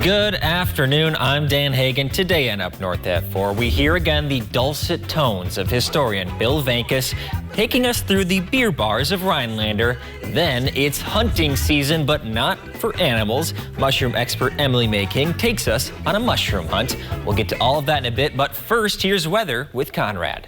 Good afternoon, I'm Dan Hagan. Today on Up North at 4, we hear again the dulcet tones of historian Bill Vankus taking us through the beer bars of Rhinelander. Then it's hunting season, but not for animals. Mushroom expert Emily May King takes us on a mushroom hunt. We'll get to all of that in a bit, but first, here's weather with Conrad.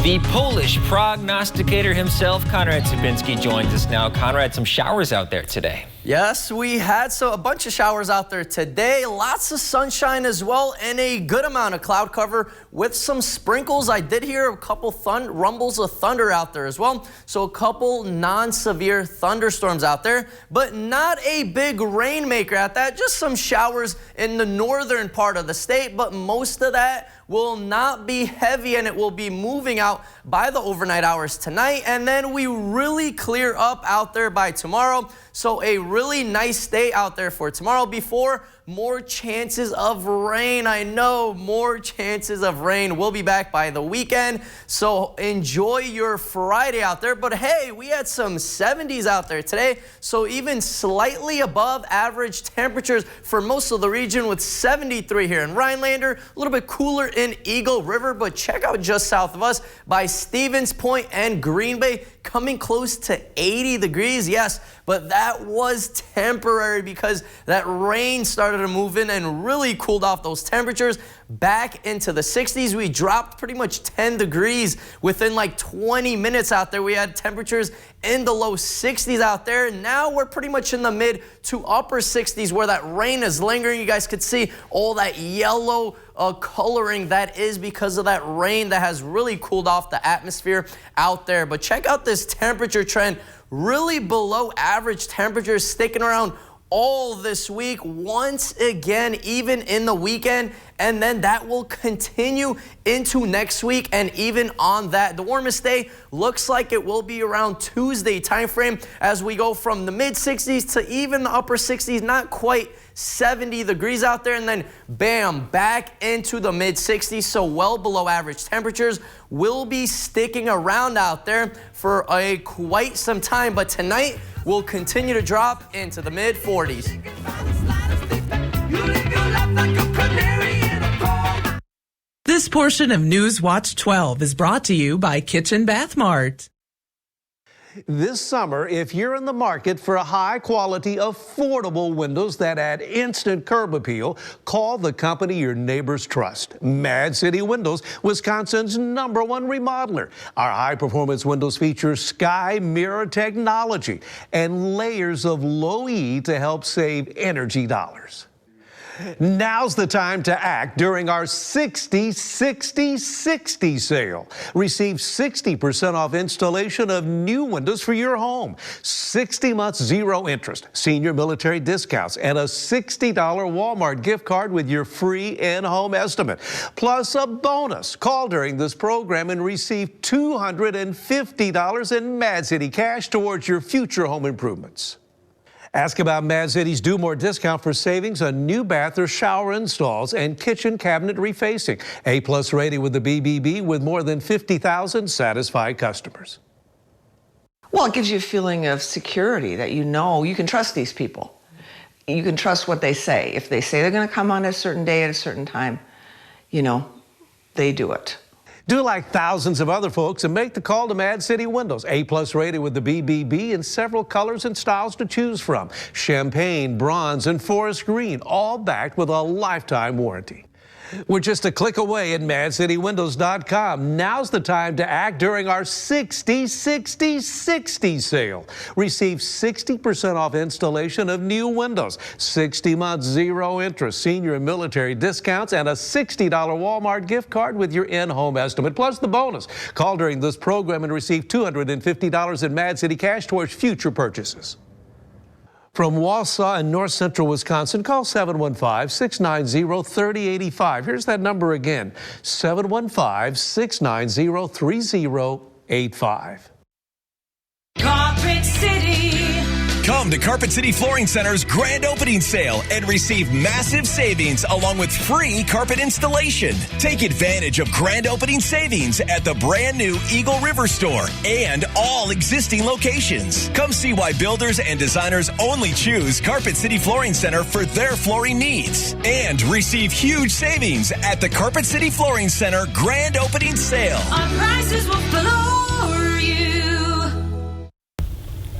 The Polish prognosticator himself, Konrad Czubinski, joins us now. Konrad, some showers out there today. Yes, we had a bunch of showers out there today. Lots of sunshine as well, and a good amount of cloud cover with some sprinkles. I did hear a couple rumbles of thunder out there as well. So a couple non-severe thunderstorms out there, but not a big rainmaker at that. Just some showers in the northern part of the state, but most of that will not be heavy, and it will be moving out by the overnight hours tonight, and then we really clear up out there by tomorrow. So a really nice day out there for tomorrow before more chances of rain. I know more chances of rain. We'll be back by the weekend, so enjoy your Friday out there. But hey, we had some 70s out there today, so even slightly above average temperatures for most of the region, with 73 here in Rhinelander, a little bit cooler in Eagle River, but check out just south of us by Stevens Point and Green Bay, coming close to 80 degrees. Yes, but that was temporary because that rain started to move in and really cooled off those temperatures back into the 60s. We dropped pretty much 10 degrees within like 20 minutes out there. We had temperatures in the low 60s out there. Now we're pretty much in the mid to upper 60s where that rain is lingering. You guys could see all that yellow coloring. That is because of that rain that has really cooled off the atmosphere out there. But check out this temperature trend. Really below average temperatures sticking around all this week, once again, even in the weekend, and then that will continue into next week. And even on that, the warmest day looks like it will be around Tuesday timeframe as we go from the mid 60s to even the upper 60s, not quite 70 degrees out there, and then bam, back into the mid 60s. So well below average temperatures will be sticking around out there for quite some time, but tonight will continue to drop into the mid 40s. This portion of News Watch 12 is brought to you by Kitchen Bath Mart. This summer, if you're in the market for a high-quality, affordable windows that add instant curb appeal, call the company your neighbors trust. Mad City Windows, Wisconsin's #1 remodeler. Our high-performance windows feature sky mirror technology and layers of low E to help save energy dollars. Now's the time to act during our 60-60-60 sale. Receive 60% off installation of new windows for your home. 60 months, 0 interest, senior military discounts, and a $60 Walmart gift card with your free in-home estimate. Plus a bonus. Call during this program and receive $250 in Mad City cash towards your future home improvements. Ask about Mad City's Do More discount for savings on new bath or shower installs and kitchen cabinet refacing. A+ rated with the BBB with more than 50,000 satisfied customers. Well, it gives you a feeling of security that you know you can trust these people. You can trust what they say. If they say they're going to come on a certain day at a certain time, you know, they do it. Do like thousands of other folks and make the call to Mad City Windows. A+ rated with the BBB in several colors and styles to choose from. Champagne, bronze, and forest green, all backed with a lifetime warranty. We're just a click away at MadCityWindows.com. Now's the time to act during our 60-60-60 sale. Receive 60% off installation of new windows, 60 months, 0 interest, senior and military discounts, and a $60 Walmart gift card with your in-home estimate, plus the bonus. Call during this program and receive $250 in Mad City cash towards future purchases. From Wausau in north central Wisconsin, call 715-690-3085. Here's that number again, 715-690-3085. Carpet City. Come to Carpet City Flooring Center's grand opening sale and receive massive savings along with free carpet installation. Take advantage of grand opening savings at the brand new Eagle River store and all existing locations. Come see why builders and designers only choose Carpet City Flooring Center for their flooring needs. And receive huge savings at the Carpet City Flooring Center grand opening sale. Our prices will floor you.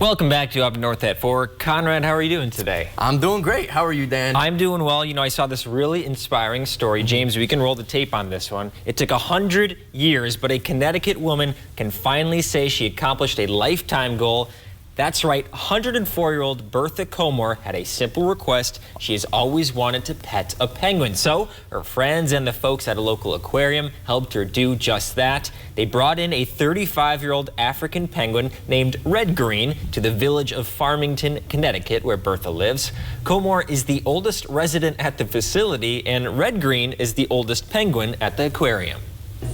Welcome back to Up North at 4. Conrad, how are you doing today? I'm doing great. How are you, Dan? I'm doing well. You know, I saw this really inspiring story. James, we can roll the tape on this one. It took 100 years, but a Connecticut woman can finally say she accomplished a lifetime goal. That's right, 104-year-old Bertha Comore had a simple request. She has always wanted to pet a penguin. So her friends and the folks at a local aquarium helped her do just that. They brought in a 35-year-old African penguin named Red Green to the village of Farmington, Connecticut, where Bertha lives. Comore is the oldest resident at the facility, and Red Green is the oldest penguin at the aquarium.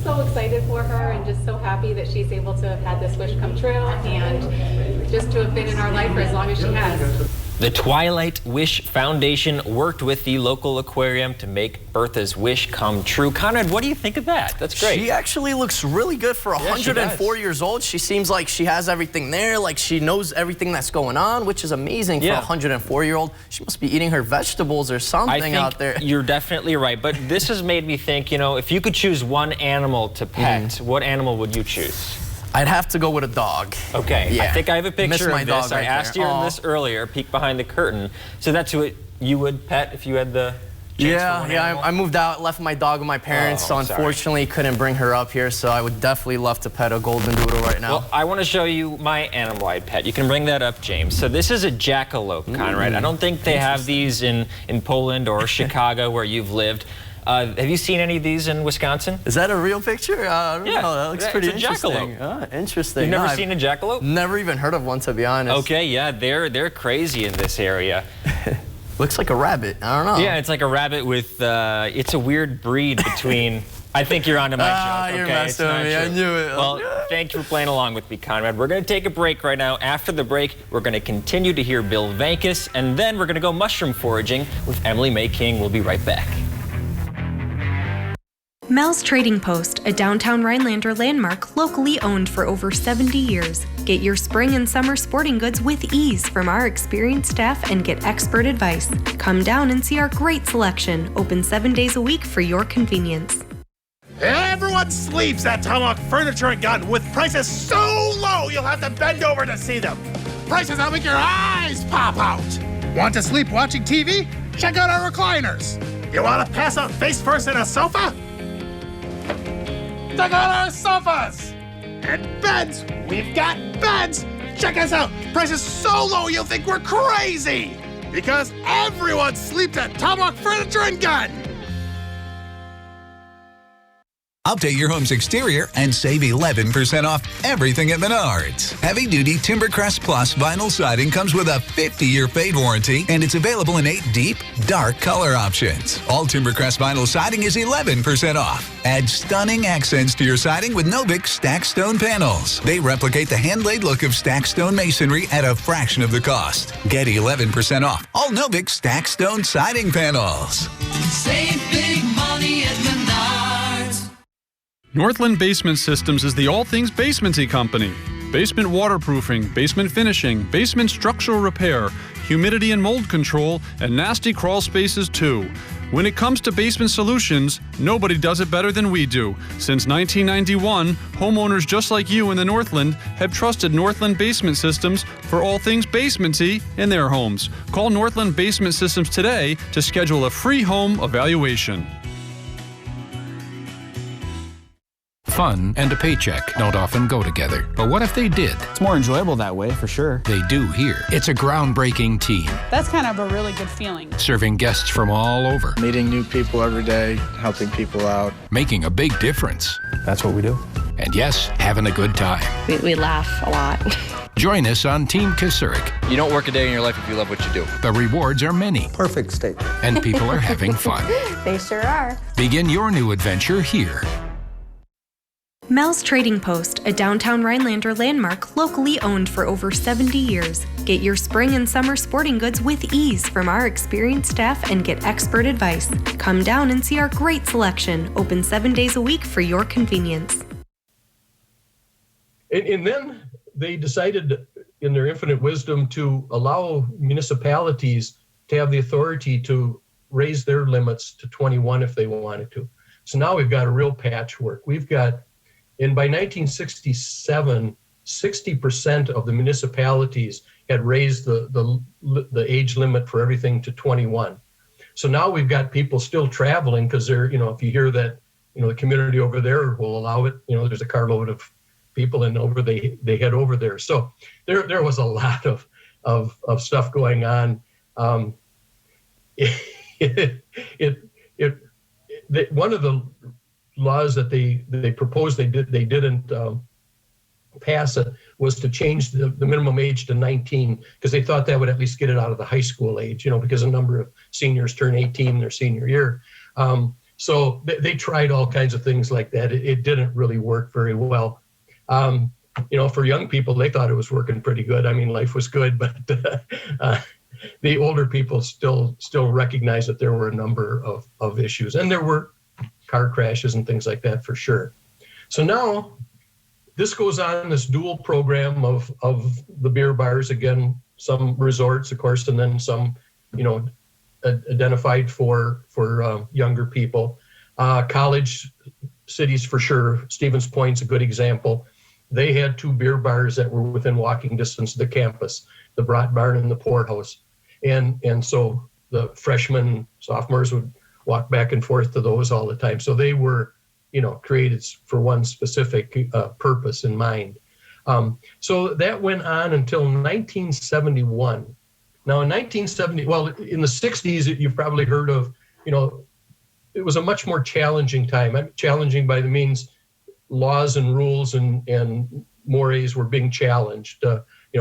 So excited for her and just so happy that she's able to have had this wish come true and just to have been in our life for as long as she has. The Twilight Wish Foundation worked with the local aquarium to make Bertha's wish come true. Conrad, what do you think of that? That's great. She actually looks really good for 104 years old. She seems like she has everything there, like she knows everything that's going on, which is amazing for a 104-year-old. She must be eating her vegetables or something out there. You're definitely right, but this has made me think, you know, if you could choose one animal to pet, what animal would you choose? I'd have to go with a dog. Okay, yeah. I think I have a picture my of this. dog I right asked there. you this earlier, peek behind the curtain. So that's who you would pet if you had the chance for one animal? I moved out, left my dog with my parents, so unfortunately couldn't bring her up here, so I would definitely love to pet a golden doodle right now. Well, I want to show you my animal I'd pet. You can bring that up, James. So this is a jackalope, Conrad. I don't think they have these in Poland or Chicago where you've lived. Have you seen any of these in Wisconsin? Is that a real picture? I don't know. That looks pretty interesting. Jackalope. Interesting. You've never seen a jackalope? Never even heard of one, to be honest. Okay, yeah, they're crazy in this area. Looks like a rabbit. I don't know. Yeah, it's like a rabbit with, it's a weird breed between, I think you're onto my joke. Okay, you're messing with me. I knew it. Well, thank you for playing along with me, Conrad. We're going to take a break right now. After the break, we're going to continue to hear Bill Vankus, and then we're going to go mushroom foraging with Emily May King. We'll be right back. Mel's Trading Post, a downtown Rhinelander landmark locally owned for over 70 years. Get your spring and summer sporting goods with ease from our experienced staff and get expert advice. Come down and see our great selection, open 7 days a week for your convenience. Everyone sleeps at Tomahawk Furniture and Gun with prices so low you'll have to bend over to see them. Prices that'll make your eyes pop out. Want to sleep watching TV? Check out our recliners. You want to pass out face first in a sofa? Check out our sofas! And beds! We've got beds! Check us out! Prices so low you'll think we're crazy! Because everyone sleeps at Tomahawk Furniture and Gun! Update your home's exterior and save 11% off everything at Menards. Heavy-duty Timbercrest Plus vinyl siding comes with a 50-year fade warranty, and it's available in 8 deep, dark color options. All Timbercrest vinyl siding is 11% off. Add stunning accents to your siding with Novik Stacked Stone panels. They replicate the hand-laid look of Stacked Stone masonry at a fraction of the cost. Get 11% off all Novik Stacked Stone siding panels. Save big money at Menards. Northland Basement Systems is the all things basementy company. Basement waterproofing, basement finishing, basement structural repair, humidity and mold control, and nasty crawl spaces too. When it comes to basement solutions, nobody does it better than we do. Since 1991, homeowners just like you in the Northland have trusted Northland Basement Systems for all things basementy in their homes. Call Northland Basement Systems today to schedule a free home evaluation. Fun and a paycheck don't often go together. But what if they did? It's more enjoyable that way, for sure. They do here. It's a groundbreaking team. That's kind of a really good feeling. Serving guests from all over. Meeting new people every day, helping people out. Making a big difference. That's what we do. And yes, having a good time. We laugh a lot. Join us on Team Kasurik. You don't work a day in your life if you love what you do. The rewards are many. Perfect statement. And people are having fun. They sure are. Begin your new adventure here. Mel's Trading Post, a downtown Rhinelander landmark locally owned for over 70 years. Get your spring and summer sporting goods with ease from our experienced staff and get expert advice. Come down and see our great selection, open 7 days a week for your convenience. And then they decided in their infinite wisdom to allow municipalities to have the authority to raise their limits to 21 if they wanted to. So now we've got a real patchwork. And by 1967, 60% of the municipalities had raised the age limit for everything to 21. So now we've got people still traveling because they're, if you hear that, the community over there will allow it, there's a carload of people and they head over there. So there was a lot of stuff going on. One of the laws that they proposed they didn't pass it was to change the minimum age to 19 because they thought that would at least get it out of the high school age, because a number of seniors turn 18 their senior year. So they tried all kinds of things like that. It didn't really work very well. For young people, they thought it was working pretty good. I mean, life was good, but the older people still recognize that there were a number of issues, and there were car crashes and things like that for sure. So now this goes on, this dual program of the beer bars, again, some resorts, of course, and then some, identified for younger people. College cities for sure. Stevens Point's a good example. They had 2 beer bars that were within walking distance of the campus, the Brat Barn and the Poorhouse. And so the freshmen, sophomores would walk back and forth to those all the time. So they were, created for one specific purpose in mind. So that went on until 1971. Now in in the 60s, you've probably heard of, it was a much more challenging time. Challenging by the means laws and rules and mores were being challenged.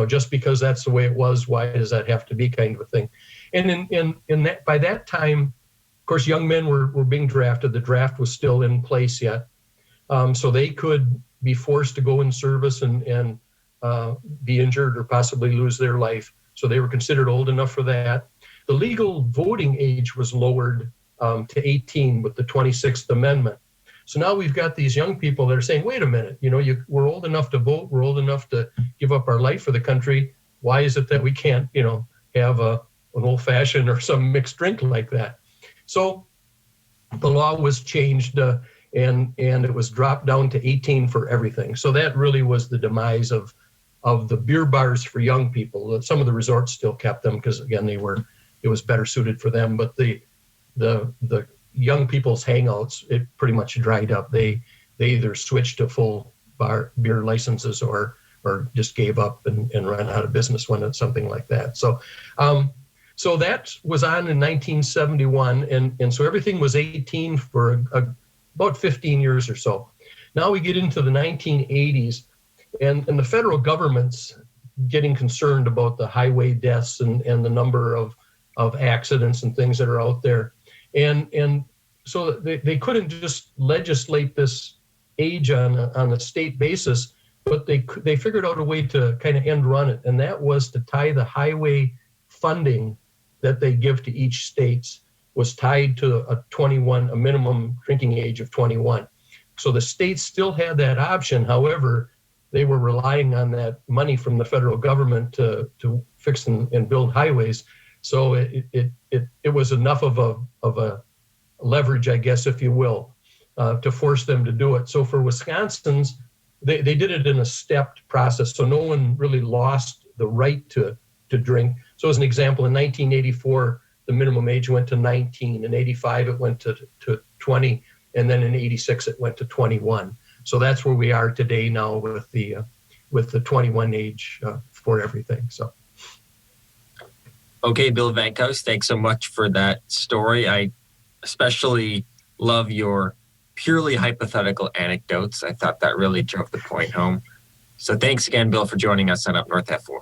Just because that's the way it was, why does that have to be, kind of a thing? And in that, by that time, of course, young men were being drafted. The draft was still in place yet. So they could be forced to go in service and be injured or possibly lose their life. So they were considered old enough for that. The legal voting age was lowered to 18 with the 26th Amendment. So now we've got these young people that are saying, wait a minute, we're old enough to vote. We're old enough to give up our life for the country. Why is it that we can't, have an old-fashioned or some mixed drink like that? So the law was changed and it was dropped down to 18 for everything. So that really was the demise of the beer bars for young people. Some of the resorts still kept them because, again, it was better suited for them. But the young people's hangouts, it pretty much dried up. They either switched to full beer licenses or just gave up and ran out of business when it's something like that. So that was on in 1971, and so everything was 18 for about 15 years or so. Now we get into the 1980s, and the federal government's getting concerned about the highway deaths and the number of accidents and things that are out there. And so they couldn't just legislate this age on a state basis, but they figured out a way to kind of end run it, and that was to tie the highway funding that they give to each state was tied to a minimum drinking age of 21. So the states still had that option. However, they were relying on that money from the federal government to fix and build highways. So it was enough of a leverage, I guess, if you will, to force them to do it. So for Wisconsin's, they did it in a stepped process. So no one really lost the right to drink. So as an example, in 1984, the minimum age went to 19. In 85, it went to 20. And then in 86, it went to 21. So that's where we are today now with the 21 age for everything. So. Okay, Bill Vankhouse, thanks so much for that story. I especially love your purely hypothetical anecdotes. I thought that really drove the point home. So thanks again, Bill, for joining us on Up North at 4.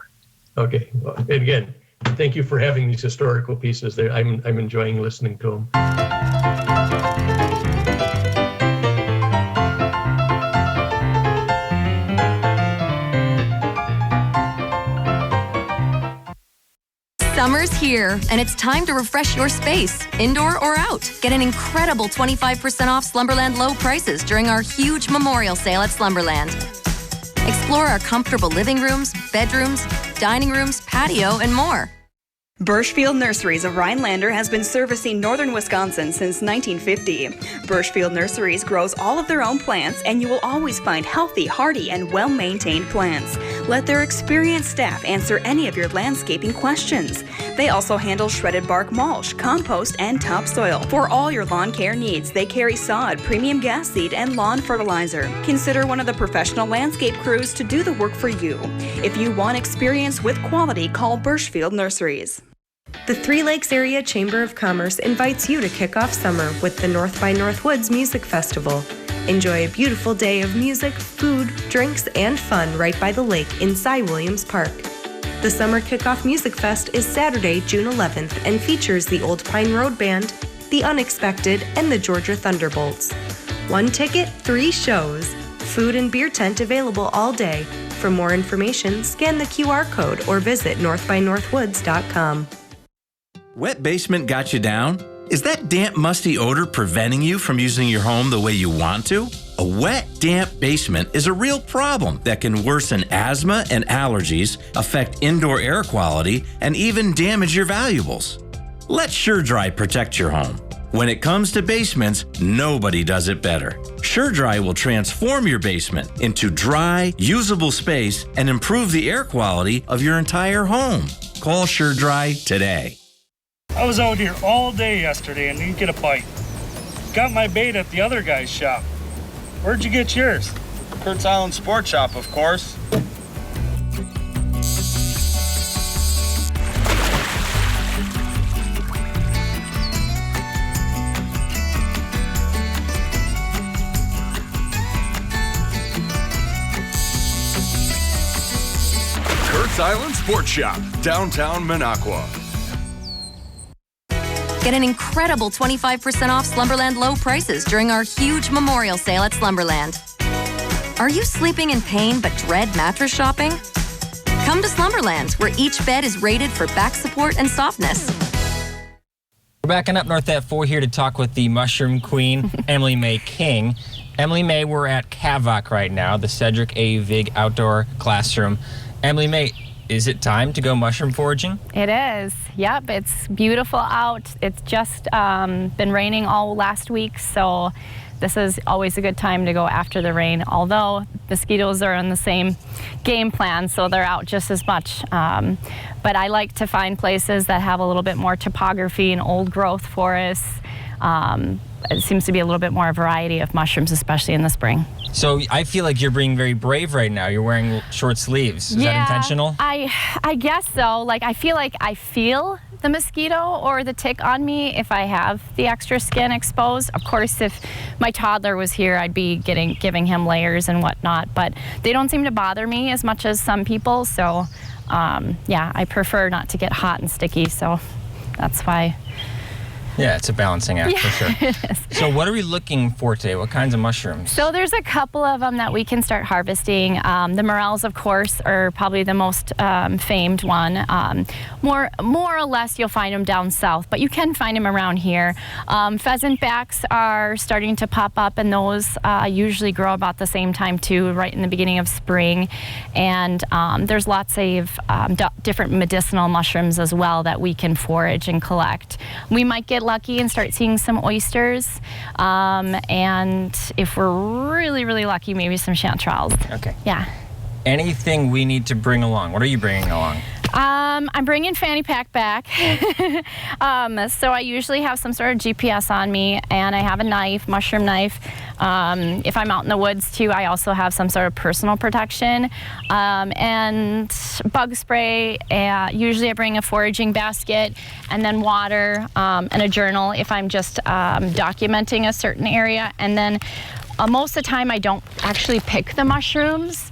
Okay. Well, and again, thank you for having these historical pieces there. I'm enjoying listening to them. Summer's here, and it's time to refresh your space, indoor or out. Get an incredible 25% off Slumberland low prices during our huge memorial sale at Slumberland. Explore our comfortable living rooms, bedrooms, dining rooms, patio, and more. Birchfield Nurseries of Rhinelander has been servicing northern Wisconsin since 1950. Birchfield Nurseries grows all of their own plants, and you will always find healthy, hardy, and well-maintained plants. Let their experienced staff answer any of your landscaping questions. They also handle shredded bark mulch, compost, and topsoil. For all your lawn care needs, they carry sod, premium gas seed, and lawn fertilizer. Consider one of the professional landscape crews to do the work for you. If you want experience with quality, call Birchfield Nurseries. The Three Lakes Area Chamber of Commerce invites you to kick off summer with the North by Northwoods Music Festival. Enjoy a beautiful day of music, food, drinks, and fun right by the lake in Cy Williams Park. The Summer Kickoff Music Fest is Saturday, June 11th and features the Old Pine Road Band, The Unexpected, and the Georgia Thunderbolts. 1 ticket, 3 shows. Food and beer tent available all day. For more information, scan the QR code or visit northbynorthwoods.com. Wet basement got you down? Is that damp, musty odor preventing you from using your home the way you want to? A wet, damp basement is a real problem that can worsen asthma and allergies, affect indoor air quality, and even damage your valuables. Let SureDry protect your home. When it comes to basements, nobody does it better. SureDry will transform your basement into dry, usable space and improve the air quality of your entire home. Call SureDry today. I was out here all day yesterday and didn't get a bite. Got my bait at the other guy's shop. Where'd you get yours? Kurt's Island Sport Shop, of course. Kurt's Island Sport Shop, downtown Minocqua. Get an incredible 25% off Slumberland low prices during our huge memorial sale at Slumberland. Are you sleeping in pain but dread mattress shopping? Come to Slumberland, where each bed is rated for back support and softness. We're backing up north at 4 here to talk with the Mushroom Queen, Emily May King. Emily May, we're at Cavoc right now, the Cedric A. Vig Outdoor Classroom. Emily May, is it time to go mushroom foraging? It is. Yep, it's beautiful out. It's just been raining all last week, so this is always a good time to go after the rain, although mosquitoes are on the same game plan, so they're out just as much. But I like to find places that have a little bit more topography and old growth forests. It seems to be a little bit more variety of mushrooms, especially in the spring. So I feel like you're being very brave right now. You're wearing short sleeves. Is that intentional? I guess so. Like I feel the mosquito or the tick on me if I have the extra skin exposed. Of course, if my toddler was here, I'd be giving him layers and whatnot. But they don't seem to bother me as much as some people. So yeah, I prefer not to get hot and sticky. So that's why. Yeah, it's a balancing act for sure. It is. So what are we looking for today? What kinds of mushrooms? So there's a couple of them that we can start harvesting. The morels, of course, are probably the most famed one. More or less, you'll find them down south, but you can find them around here. Pheasant backs are starting to pop up, and those usually grow about the same time too, right in the beginning of spring. And there's lots of different medicinal mushrooms as well that we can forage and collect. We might get lucky and start seeing some oysters, and if we're really, really lucky, maybe some chanterelles. Okay. Yeah. Anything we need to bring along? What are you bringing along? I'm bringing fanny pack back. So I usually have some sort of GPS on me, and I have a knife, mushroom knife. If I'm out in the woods too, I also have some sort of personal protection, and bug spray. Usually I bring a foraging basket, and then water, and a journal if I'm just documenting a certain area. And then most of the time I don't actually pick the mushrooms.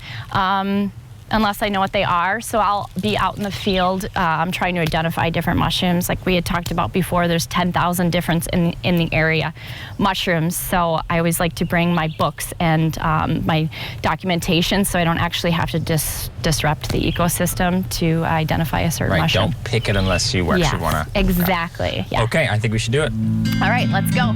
unless I know what they are. So I'll be out in the field trying to identify different mushrooms. Like we had talked about before, there's 10,000 different in the area mushrooms. So I always like to bring my books and my documentation so I don't actually have to disrupt the ecosystem to identify a certain mushroom. Don't pick it unless you actually want to. Exactly. Yeah. Okay, I think we should do it. All right, let's go.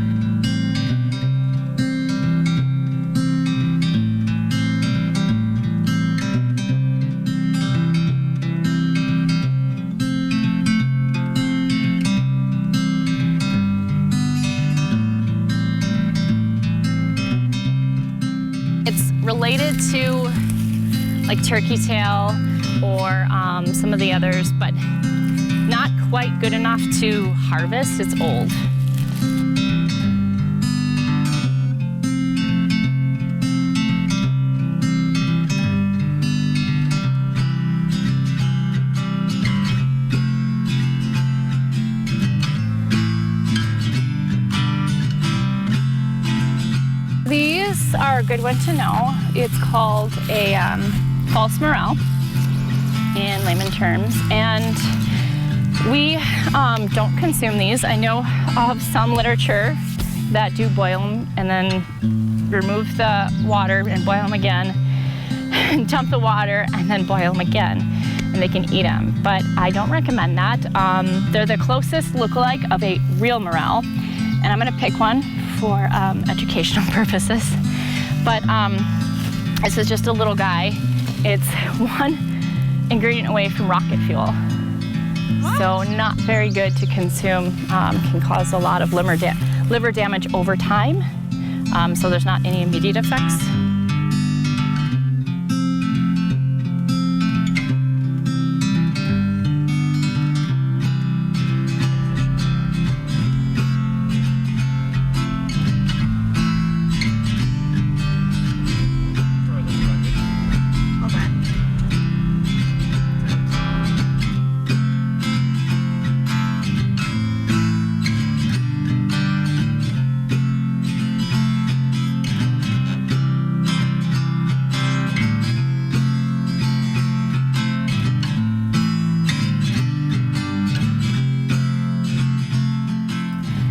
Related to like turkey tail or some of the others, but not quite good enough to harvest. It's old. These are a good one to know. It's called a false morel in layman terms, and we don't consume these. I know of some literature that do boil them and then remove the water and boil them again, and dump the water and then boil them again, and they can eat them. But I don't recommend that. They're the closest lookalike of a real morel, and I'm gonna pick one for educational purposes. But this is just a little guy. It's one ingredient away from rocket fuel. So not very good to consume, can cause a lot of liver damage over time. So there's not any immediate effects.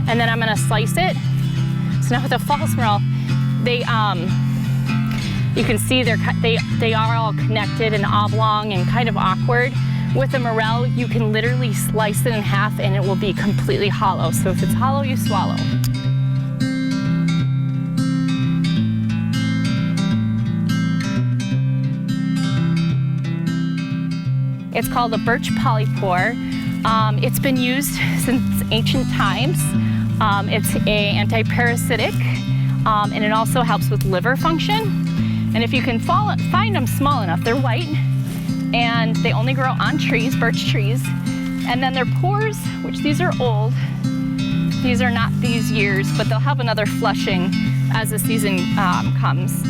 And then I'm gonna slice it. So now with a false morel, they, you can see they are all connected and oblong and kind of awkward. With a morel, you can literally slice it in half and it will be completely hollow. So if it's hollow, you swallow. It's called a Birch Polypore. It's been used since ancient times. It's a anti-parasitic, and it also helps with liver function. And if you can find them small enough, they're white, and they only grow on trees, birch trees. And then their pores, which these are old, these are not these years, but they'll have another flushing as the season comes.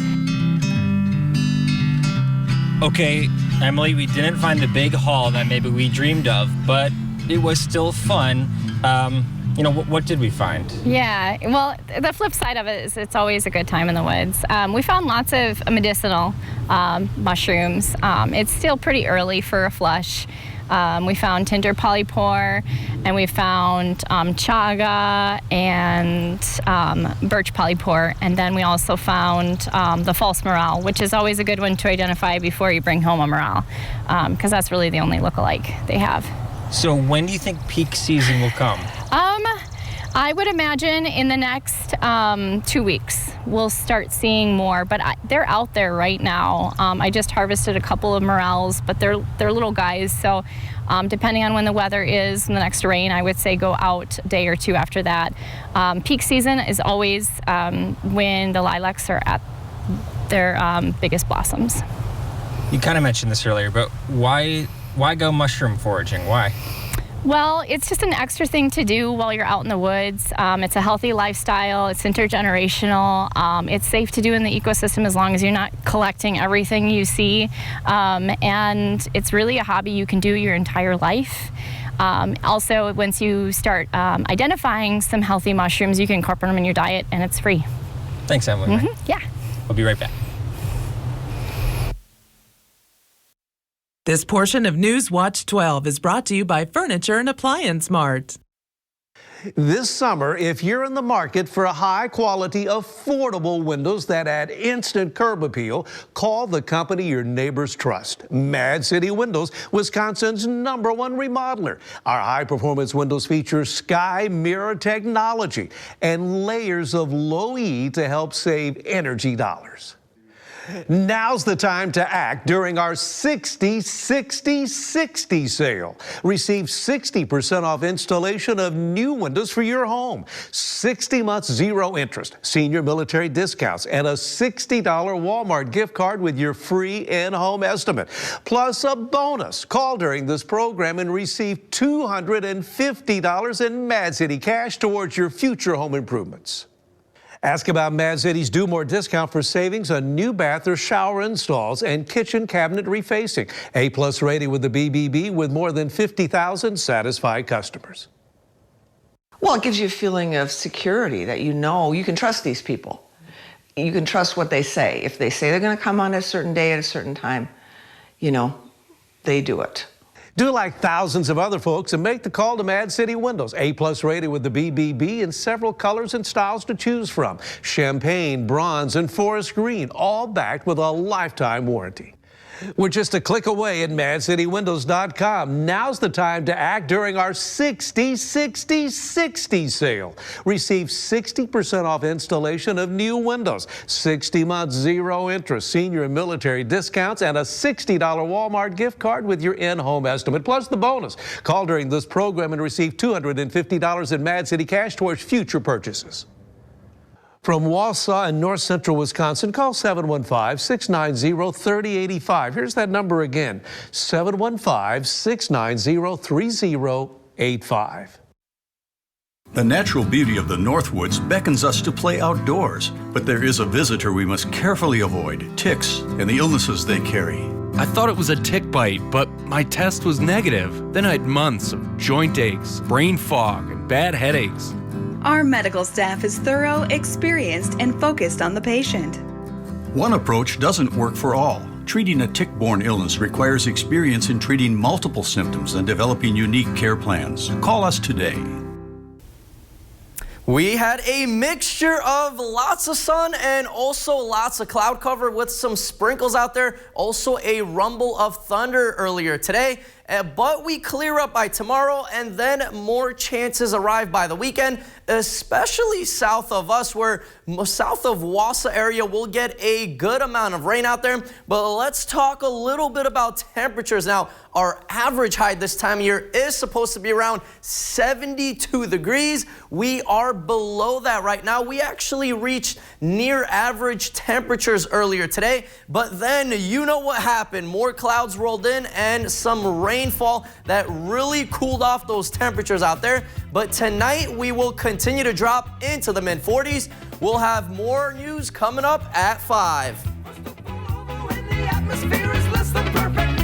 Okay, Emily, we didn't find the big haul that maybe we dreamed of, but it was still fun. You know, what did we find? Yeah, well, the flip side of it is it's always a good time in the woods. We found lots of medicinal mushrooms. It's still pretty early for a flush. We found Tinder Polypore, and we found chaga and Birch Polypore, and then we also found the false morel, which is always a good one to identify before you bring home a morel, because that's really the only lookalike they have. So when do you think peak season will come? I would imagine in the next 2 weeks we'll start seeing more, but they're out there right now. I just harvested a couple of morels, but they're little guys, so depending on when the weather is and the next rain, I would say go out a day or two after that. Peak season is always when the lilacs are at their biggest blossoms. You kind of mentioned this earlier, but why go mushroom foraging? Why? Well, it's just an extra thing to do while you're out in the woods. It's a healthy lifestyle. It's intergenerational. It's safe to do in the ecosystem as long as you're not collecting everything you see. And it's really a hobby you can do your entire life. Also, once you start identifying some healthy mushrooms, you can incorporate them in your diet, and it's free. Thanks, Emily. Yeah. We'll be right back. This portion of News Watch 12 is brought to you by Furniture and Appliance Mart. This summer, if you're in the market for high-quality, affordable windows that add instant curb appeal, call the company your neighbors trust. Mad City Windows, Wisconsin's #1 remodeler. Our high-performance windows feature sky mirror technology and layers of low E to help save energy dollars. Now's the time to act during our 60-60-60 sale. Receive 60% off installation of new windows for your home. 60 months, 0 interest, senior military discounts, and a $60 Walmart gift card with your free in-home estimate. Plus a bonus. Call during this program and receive $250 in Mad City cash towards your future home improvements. Ask about Mad City's Do More discount for savings on new bath or shower installs and kitchen cabinet refacing. A+ rating with the BBB with more than 50,000 satisfied customers. Well, it gives you a feeling of security that you know you can trust these people. You can trust what they say. If they say they're going to come on a certain day at a certain time, you know, they do it. Do like thousands of other folks and make the call to Mad City Windows. A+ rated with the BBB and several colors and styles to choose from. Champagne, bronze, and forest green, all backed with a lifetime warranty. We're just a click away at MadCityWindows.com. Now's the time to act during our 60-60-60 sale. Receive 60% off installation of new windows, 60 months, 0 interest, senior and military discounts, and a $60 Walmart gift card with your in-home estimate, plus the bonus. Call during this program and receive $250 in Mad City cash towards future purchases. From Wausau and north central Wisconsin, call 715-690-3085. Here's that number again, 715-690-3085. The natural beauty of the Northwoods beckons us to play outdoors, but there is a visitor we must carefully avoid, ticks and the illnesses they carry. I thought it was a tick bite, but my test was negative. Then I had months of joint aches, brain fog, and bad headaches. Our medical staff is thorough, experienced, and focused on the patient. One approach doesn't work for all. Treating a tick-borne illness requires experience in treating multiple symptoms and developing unique care plans. Call us today. We had a mixture of lots of sun and also lots of cloud cover with some sprinkles out there. Also a rumble of thunder earlier today. But we clear up by tomorrow, and then more chances arrive by the weekend, especially south of us, where south of Wausau area we'll get a good amount of rain out there. But let's talk a little bit about temperatures. Now, our average high this time of year is supposed to be around 72 degrees. We are below that right now. We actually reached near average temperatures earlier today, but then you know what happened. More clouds rolled in and some rainfall that really cooled off those temperatures out there. But tonight we will continue to drop into the mid-40s. We'll have more news coming up at 5.